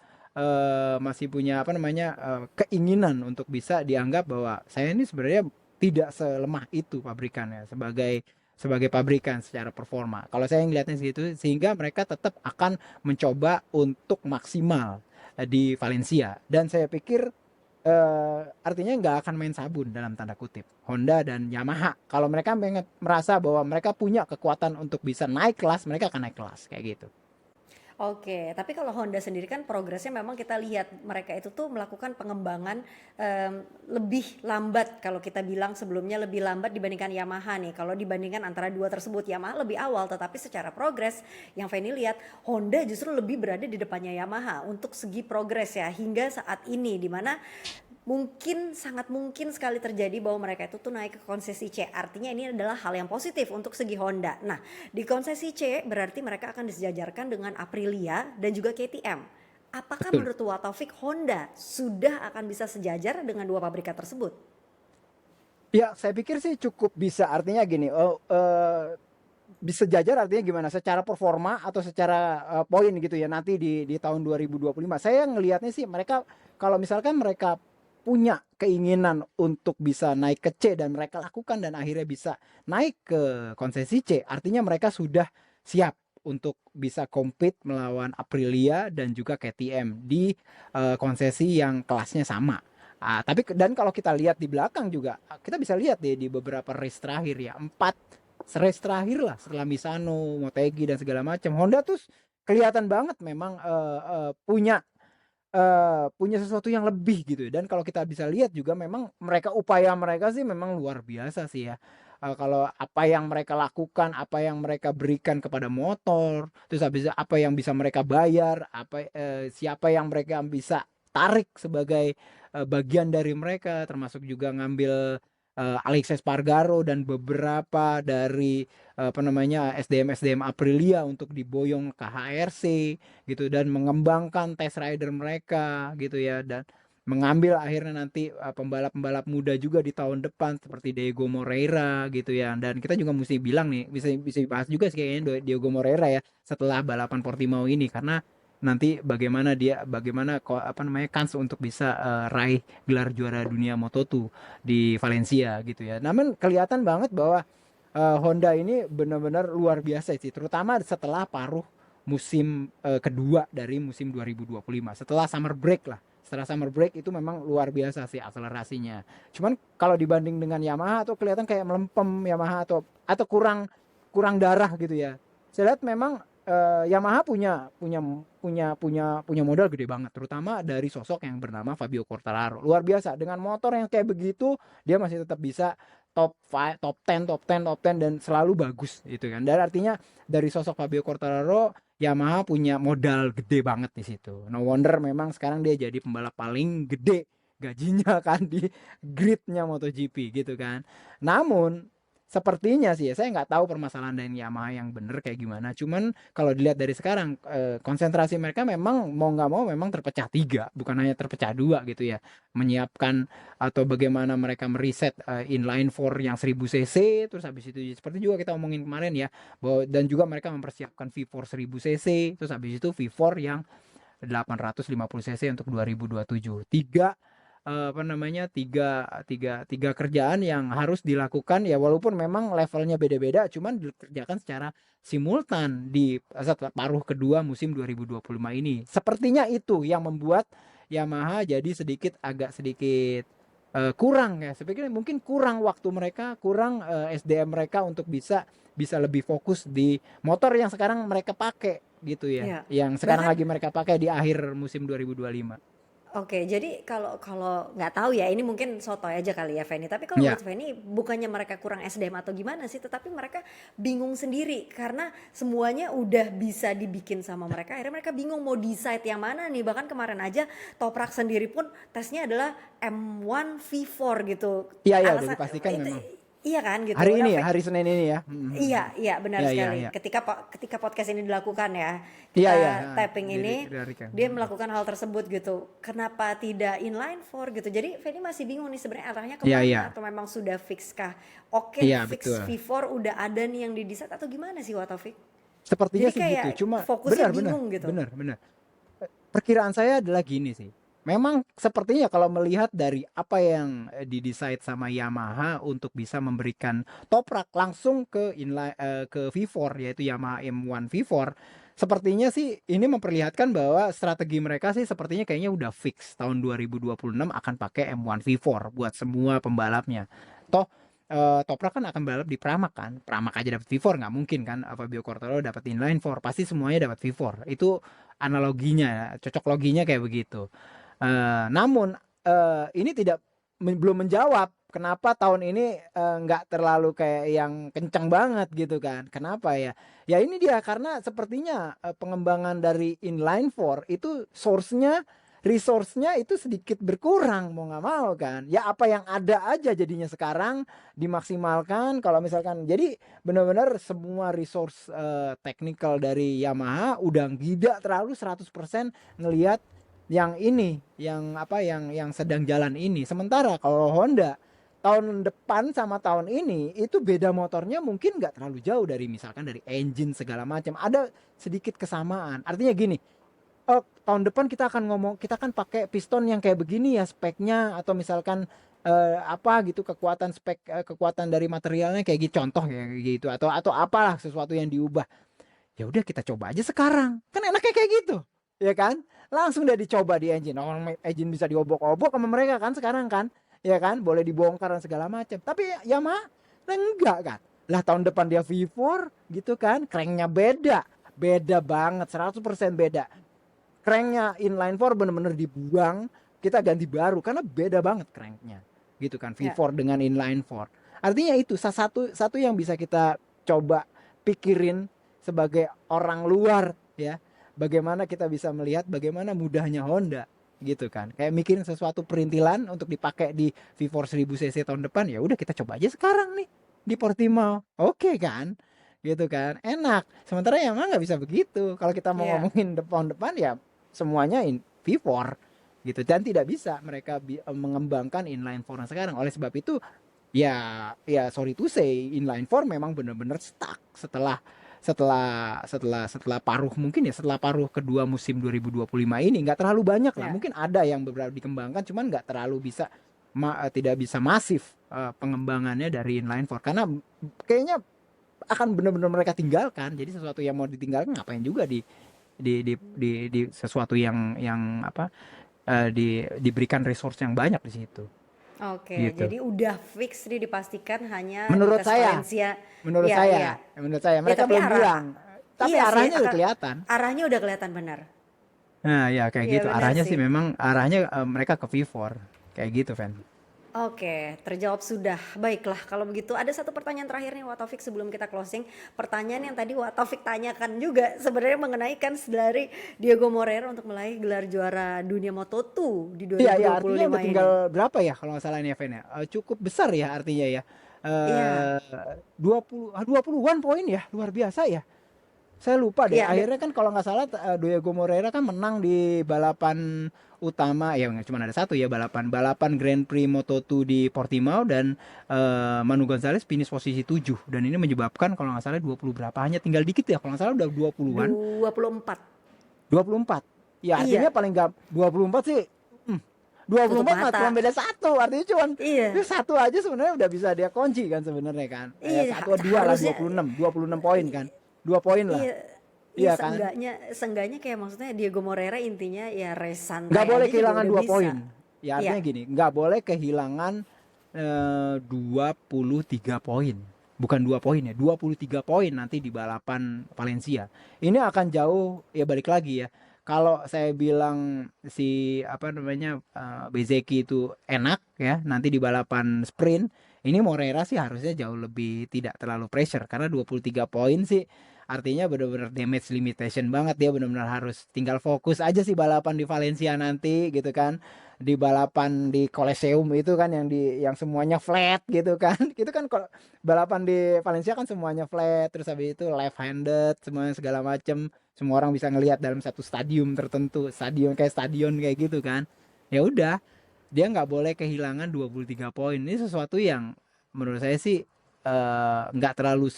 keinginan untuk bisa dianggap bahwa saya ini sebenarnya tidak selemah itu pabrikannya sebagai pabrikan secara performa. Kalau saya ngelihatnya segitu, sehingga mereka tetap akan mencoba untuk maksimal di Valencia, dan saya pikir artinya nggak akan main sabun dalam tanda kutip Honda dan Yamaha. Kalau mereka merasa bahwa mereka punya kekuatan untuk bisa naik kelas, mereka akan naik kelas kayak gitu. Oke, tapi kalau Honda sendiri kan progresnya memang kita lihat mereka itu tuh melakukan pengembangan lebih lambat, kalau kita bilang sebelumnya lebih lambat dibandingkan Yamaha nih. Kalau dibandingkan antara dua tersebut, Yamaha lebih awal, tetapi secara progres yang Feni lihat Honda justru lebih berada di depannya Yamaha untuk segi progres ya hingga saat ini, dimana sangat mungkin sekali terjadi bahwa mereka itu tuh naik ke konsesi C. Artinya ini adalah hal yang positif untuk segi Honda. Nah, di konsesi C berarti mereka akan disejajarkan dengan Aprilia dan juga KTM. Apakah Betul. menurut Taufik Honda sudah akan bisa sejajar dengan dua pabrikan tersebut? Ya, saya pikir sih cukup bisa. Artinya gini, bisa sejajar artinya gimana? Secara performa atau secara poin gitu ya nanti di tahun 2025. Saya ngelihatnya sih mereka, kalau misalkan mereka punya keinginan untuk bisa naik ke C dan mereka lakukan dan akhirnya bisa naik ke konsesi C, artinya mereka sudah siap untuk bisa compete melawan Aprilia dan juga KTM di konsesi yang kelasnya sama. Tapi dan kalau kita lihat di belakang juga, kita bisa lihat deh di beberapa race terakhir ya, 4 race terakhir lah setelah Misano, Motegi dan segala macam, Honda tuh kelihatan banget memang punya sesuatu yang lebih gitu. Dan kalau kita bisa lihat juga memang upaya mereka sih memang luar biasa sih ya. Kalau apa yang mereka lakukan, apa yang mereka berikan kepada motor, terus habis apa yang bisa mereka bayar, siapa yang mereka bisa tarik sebagai bagian dari mereka, termasuk juga ngambil Alex Espargaro dan beberapa dari SDM Aprilia untuk diboyong ke HRC gitu, dan mengembangkan test rider mereka gitu ya, dan mengambil akhirnya nanti pembalap-pembalap muda juga di tahun depan seperti Diego Moreira gitu ya. Dan kita juga mesti bilang nih, bisa bisa dibahas juga sih kayaknya Diego Moreira ya setelah balapan Portimao ini, karena nanti bagaimana kans untuk bisa raih gelar juara dunia Moto2 di Valencia gitu ya. Namun kelihatan banget bahwa Honda ini benar-benar luar biasa sih, terutama setelah paruh musim kedua dari musim 2025, setelah summer break lah. Setelah summer break itu memang luar biasa sih akselerasinya. Cuman kalau dibanding dengan Yamaha tuh kelihatan kayak melempem Yamaha, atau kurang darah gitu ya. Saya lihat memang Yamaha punya modal gede banget, terutama dari sosok yang bernama Fabio Quartararo. Luar biasa, dengan motor yang kayak begitu dia masih tetap bisa top 5, top 10, top 10, top 10 dan selalu bagus gitu kan. Dan artinya dari sosok Fabio Quartararo, Yamaha punya modal gede banget di situ. No wonder memang sekarang dia jadi pembalap paling gede gajinya kan di gridnya MotoGP gitu kan. Namun sepertinya sih ya, saya nggak tahu permasalahan dari Yamaha yang bener kayak gimana. Cuman kalau dilihat dari sekarang, konsentrasi mereka memang mau nggak mau memang terpecah tiga, bukan hanya terpecah dua gitu ya. Menyiapkan atau bagaimana mereka meriset inline 4 yang 1000 cc, terus habis itu seperti juga kita omongin kemarin ya, bahwa dan juga mereka mempersiapkan V4 1000 cc, terus habis itu V4 yang 850 cc untuk 2027. Tiga kerjaan yang harus dilakukan ya, walaupun memang levelnya beda-beda, cuman dikerjakan secara simultan di paruh kedua musim 2025 ini. Sepertinya itu yang membuat Yamaha jadi agak sedikit kurang ya. Sebenarnya mungkin kurang waktu mereka, kurang SDM mereka untuk bisa lebih fokus di motor yang sekarang mereka pakai gitu ya. Ya. Yang sekarang Bahkan lagi mereka pakai di akhir musim 2025. oke, jadi kalau nggak tahu ya, ini mungkin sotoy aja kali ya Feni. Tapi kalau Ya. menurut Feni, bukannya mereka kurang SDM atau gimana sih, tetapi mereka bingung sendiri karena semuanya udah bisa dibikin sama mereka. Akhirnya mereka bingung mau decide yang mana nih. Bahkan kemarin aja Toprak sendiri pun tesnya adalah M1 V4 gitu. Iya, ya, udah Alasan dipastikan itu, memang. iya kan gitu. Hari Nah, ini ya, hari Senin ini ya. iya, iya benar Iya, iya, sekali. iya. Ketika podcast ini dilakukan ya, Iya, kita iya. tapping ini, Kan. dia melakukan hal tersebut gitu. Kenapa tidak inline four gitu? Jadi Feni masih bingung nih sebenarnya arahnya Iya, kemana, iya. atau memang sudah fix kah? Oke, Iya, fix betul. V4 udah ada nih yang didesain atau gimana sih Wataufik? Sepertinya Jadi sih kayak gitu. Cuma fokusnya benar, bingung gitu. benar. Perkiraan saya adalah gini sih. Memang sepertinya kalau melihat dari apa yang didesain sama Yamaha untuk bisa memberikan toprak langsung ke ke V4, yaitu Yamaha M1 V4, sepertinya sih ini memperlihatkan bahwa strategi mereka sih sepertinya kayaknya udah fix tahun 2026 akan pakai M1 V4 buat semua pembalapnya. Toh Toprak kan akan balap di Pramac kan. Pramac aja dapat V4, nggak mungkin kan Fabio Quartararo dapat inline 4. Pasti semuanya dapat V4. Itu analoginya, cocok loginya kayak begitu. Namun ini belum menjawab kenapa tahun ini nggak terlalu kayak yang kencang banget gitu kan. Kenapa ya? Ya ini dia, karena sepertinya pengembangan dari inline 4 itu resource-nya itu sedikit berkurang, mau nggak mau kan. Ya apa yang ada aja jadinya sekarang dimaksimalkan. Kalau misalkan jadi benar-benar semua resource technical dari Yamaha udah tidak terlalu 100% ngelihat yang ini, yang sedang jalan ini. Sementara kalau Honda tahun depan sama tahun ini itu beda motornya mungkin nggak terlalu jauh, dari misalkan dari engine segala macam ada sedikit kesamaan. Artinya gini, tahun depan kita akan pakai piston yang kayak begini ya speknya, atau misalkan kekuatan dari materialnya kayak gitu, contoh kayak gitu, atau apalah sesuatu yang diubah. Ya udah kita coba aja sekarang, kan enaknya kayak gitu ya kan, langsung udah dicoba di engine. Engine bisa diobok-obok sama mereka kan sekarang kan, ya kan, boleh dibongkar dan segala macam. Tapi Yamaha enggak kan, lah tahun depan dia V4 gitu kan, cranknya beda banget, 100% beda. Cranknya inline 4 bener-bener dibuang, kita ganti baru karena beda banget cranknya gitu kan, V4 dengan inline 4. Artinya itu satu yang bisa kita coba pikirin sebagai orang luar ya, bagaimana kita bisa melihat bagaimana mudahnya Honda gitu kan. Kayak mikirin sesuatu perintilan untuk dipakai di V4 1000 cc tahun depan, ya udah kita coba aja sekarang nih di Portimao. Oke kan? Gitu kan. Enak. Sementara Yamaha nggak bisa begitu. Kalau kita mau Iya. ngomongin tahun depan ya semuanya V4 gitu, dan tidak bisa mereka mengembangkan inline 4 sekarang. Oleh sebab itu ya sorry to say, inline 4 memang benar-benar stuck setelah paruh, mungkin ya setelah paruh kedua musim 2025 ini nggak terlalu banyak lah, Ya. mungkin ada yang beberapa dikembangkan, cuman nggak terlalu bisa tidak bisa masif pengembangannya dari inline 4 karena kayaknya akan benar-benar mereka tinggalkan. Jadi sesuatu yang mau ditinggalkan ngapain juga di sesuatu yang apa, diberikan resource yang banyak di situ Oke, gitu. jadi udah fix nih dipastikan hanya di Menurut tes saya, Valencia. menurut Iya, saya, iya. menurut saya Ya mereka tapi belum bilang, tapi iya sih, arahnya udah kelihatan. arahnya udah kelihatan benar. Nah, ya kayak Iya gitu. benar Arahnya sih sih. memang arahnya mereka ke V4. Kayak gitu, Van. Oke, terjawab sudah. Baiklah, kalau begitu ada satu pertanyaan terakhir nih Wak Taufik sebelum kita closing. Pertanyaan yang tadi Wak Taufik tanyakan juga sebenarnya mengenai kan dari Diego Moreira untuk meraih gelar juara dunia Moto2 di Iya, ya artinya udah 2025 tinggal ini. berapa ya kalau nggak salah ini Van ya. Cukup besar ya artinya ya. Iya, Eh 20-an poin ya, luar biasa ya. Saya lupa deh. iya, Akhirnya kan kalau nggak salah Diego Moreira kan menang di balapan utama, ya nggak cuma ada satu ya, balapan Grand Prix Moto2 di Portimao, dan Manu Gonzalez finish posisi 7, dan ini menyebabkan kalau nggak salah 20 berapa, hanya tinggal dikit ya kalau nggak salah udah 20-an. 24. 24. Ya Iya, artinya paling nggak 24 sih. tutup 24 mah mata. cuma beda satu, artinya cuma Iya, satu aja sebenarnya udah bisa dia kunci kan sebenarnya kan. Ya iya, satu dua lah, harusnya 26 poin kan. 2 poin lah. iya. Iya, Iya kan? seenggaknya kayak maksudnya Diego Moreira intinya ya race Nggak santai boleh aja juga kehilangan udah 2 poin. bisa. Ya Iya, artinya gini, nggak boleh kehilangan 23 poin. Bukan 2 poin ya, 23 poin nanti di balapan Valencia. Ini akan jauh, ya balik lagi ya. Kalau saya bilang si apa namanya Bezeki itu enak ya, nanti di balapan sprint, ini Moreira sih harusnya jauh lebih tidak terlalu pressure karena 23 poin sih artinya benar-benar damage limitation banget. Dia benar-benar harus tinggal fokus aja sih balapan di Valencia nanti gitu kan, di balapan di Coliseum itu kan yang semuanya flat gitu kan. Itu kan kalau balapan di Valencia kan semuanya flat, terus habis itu left handed semuanya segala macem, semua orang bisa ngelihat dalam satu stadium tertentu, stadion kayak gitu kan. Ya udah, dia nggak boleh kehilangan 23 poin. Ini sesuatu yang menurut saya sih nggak terlalu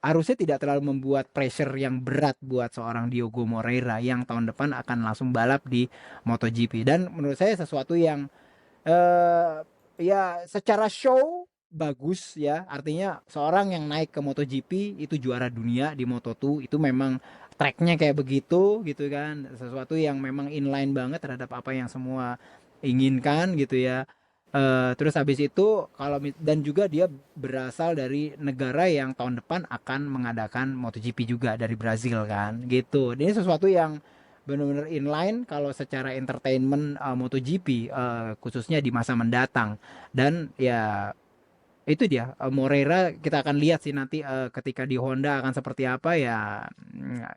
harusnya tidak terlalu membuat pressure yang berat buat seorang Diogo Moreira yang tahun depan akan langsung balap di MotoGP. Dan menurut saya sesuatu yang ya secara show bagus ya, artinya seorang yang naik ke MotoGP itu juara dunia di Moto2, itu memang tracknya kayak begitu gitu kan, sesuatu yang memang inline banget terhadap apa yang semua inginkan gitu ya. Terus habis itu dan juga dia berasal dari negara yang tahun depan akan mengadakan MotoGP juga, dari Brazil kan gitu. Ini sesuatu yang benar-benar inline kalau secara entertainment MotoGP, khususnya di masa mendatang. Dan ya itu dia, Moreira kita akan lihat sih nanti ketika di Honda akan seperti apa ya.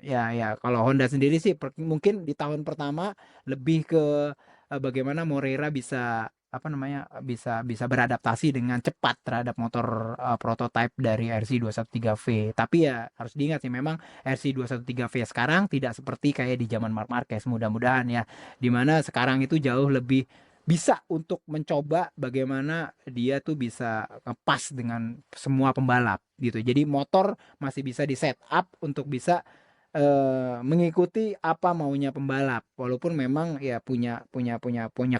Ya kalau Honda sendiri sih mungkin di tahun pertama lebih ke bagaimana Moreira bisa apa namanya bisa beradaptasi dengan cepat terhadap motor prototype dari RC213V. Tapi ya harus diingat sih, memang RC213V sekarang tidak seperti kayak di zaman Marc Marquez, mudah-mudahan ya, dimana sekarang itu jauh lebih bisa untuk mencoba bagaimana dia tuh bisa ngepas dengan semua pembalap gitu. Jadi motor masih bisa di set up untuk bisa mengikuti apa maunya pembalap, walaupun memang ya punya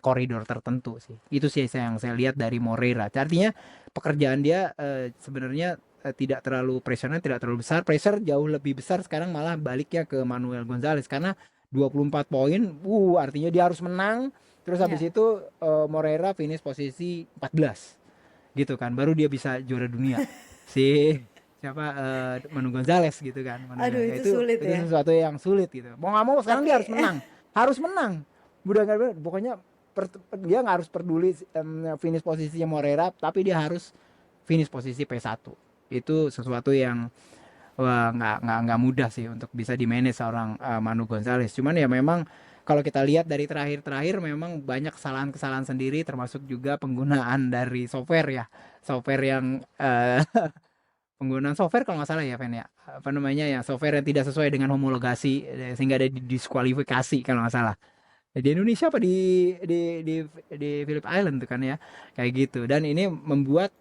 koridor tertentu sih. Itu sih yang saya lihat dari Moreira. Artinya pekerjaan dia sebenarnya tidak terlalu pressure-nya tidak terlalu besar. Pressure jauh lebih besar sekarang malah baliknya ke Manuel Gonzalez karena 24 poin, artinya dia harus menang. Terus habis ya. itu Moreira finish posisi 14 gitu kan, baru dia bisa juara dunia. Si siapa Manu Gonzalez gitu kan. Aduh Ya itu itu sulit ya. sesuatu yang sulit gitu. Mau nggak mau sekarang dia Tapi harus menang. Udah nggak, pokoknya dia nggak harus peduli finish posisinya Moreira, tapi dia harus finish posisi P1. Itu sesuatu yang wah nggak mudah sih untuk bisa di manage seorang Manu Gonzalez. Cuman ya memang kalau kita lihat dari terakhir-terakhir memang banyak kesalahan-kesalahan sendiri, termasuk juga penggunaan dari software ya, software yang penggunaan software kalau nggak salah ya Fen ya, apa namanya ya, software yang tidak sesuai dengan homologasi, sehingga ada diskualifikasi kalau nggak salah. Di Indonesia apa di Phillip Island tuh kan ya, kayak gitu. Dan ini membuat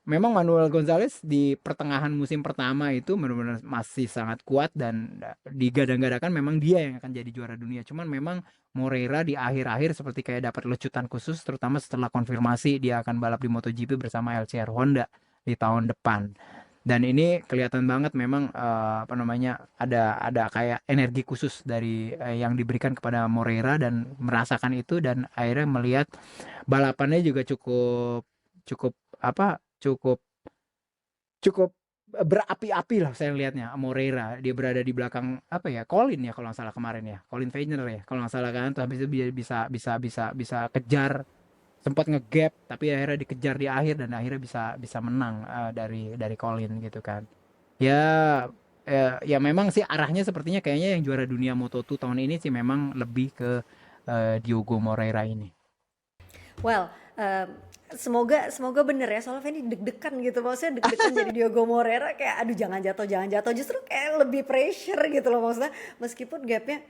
memang Manuel Gonzalez di pertengahan musim pertama itu benar-benar masih sangat kuat dan digadang-gadangkan memang dia yang akan jadi juara dunia. Cuman memang Moreira di akhir-akhir seperti kayak dapat lecutan khusus, terutama setelah konfirmasi dia akan balap di MotoGP bersama LCR Honda di tahun depan. Dan ini kelihatan banget memang apa namanya, ada kayak energi khusus dari yang diberikan kepada Moreira, dan merasakan itu dan akhirnya melihat balapannya juga cukup cukup apa cukup cukup berapi-api lah saya lihatnya. Moreira dia berada di belakang apa ya, Colin ya kalau nggak salah kemarin ya, Colin Feiner ya kalau nggak salah kan. Terus habis itu dia bisa kejar, sempat ngegap tapi akhirnya dikejar di akhir dan akhirnya bisa menang dari Colin gitu kan. Ya ya memang sih arahnya sepertinya kayaknya yang juara dunia Moto2 tahun ini sih memang lebih ke Diogo Moreira ini. Well, semoga semoga bener ya, soalnya Fanny deg-degan gitu, maksudnya deg-degan jadi Diogo Moreira, kayak aduh jangan jatuh, justru kayak lebih pressure gitu loh maksudnya, meskipun gapnya.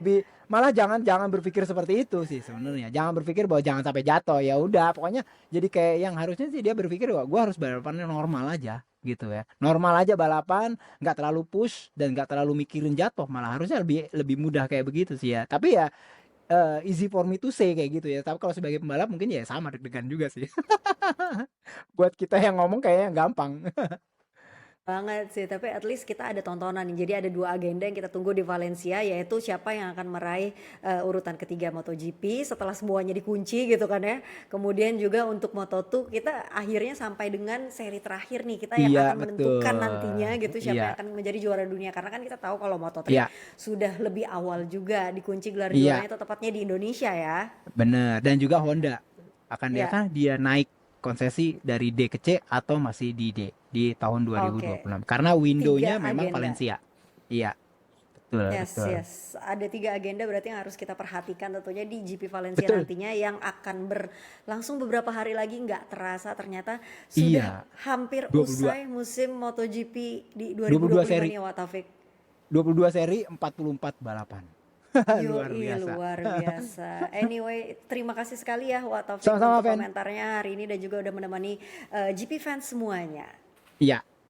Malah jangan berpikir seperti itu sih sebenarnya. Jangan berpikir bahwa jangan sampai jatuh. Ya udah, pokoknya jadi kayak yang harusnya sih dia berpikir bahwa gue harus balapannya normal aja gitu ya. Normal aja balapan, nggak terlalu push dan nggak terlalu mikirin jatuh. Malah harusnya lebih lebih mudah kayak begitu sih ya. Tapi ya easy for me to say kayak gitu ya. Tapi kalau sebagai pembalap mungkin ya sama, deg-degan juga sih. Buat kita yang ngomong kayaknya gampang. Banget sih, tapi at least kita ada tontonan nih. Jadi ada dua agenda yang kita tunggu di Valencia, yaitu siapa yang akan meraih urutan ketiga MotoGP setelah semuanya dikunci gitu kan ya. Kemudian juga untuk Moto2 kita akhirnya sampai dengan seri terakhir nih, kita yang Iya, akan menentukan betul. nantinya gitu siapa Iya, yang akan menjadi juara dunia. Karena kan kita tahu kalau Moto3 iya, sudah lebih awal juga dikunci gelar iya, juaranya itu tepatnya di Indonesia ya. bener. Dan juga Honda akan Ya, dia naik konsesi dari D ke C atau masih di D di tahun oke. 2026 karena windownya Tiga memang agenda. Valencia. Iya, betul, Yes, betul. yes. Ada tiga agenda berarti yang harus kita perhatikan tentunya di GP Valencia Betul. nantinya yang akan berlangsung beberapa hari lagi, nggak terasa ternyata sudah Iya, hampir 22 usai musim MotoGP di 22 2025 seri, nih Wak Taufik. 22 seri 44 balapan. Luar Yoi, biasa. luar biasa. Anyway, terima kasih sekali ya Wak Taufik Sama-sama, untuk Fen. komentarnya hari ini dan juga udah menemani GP fans semuanya. Iya.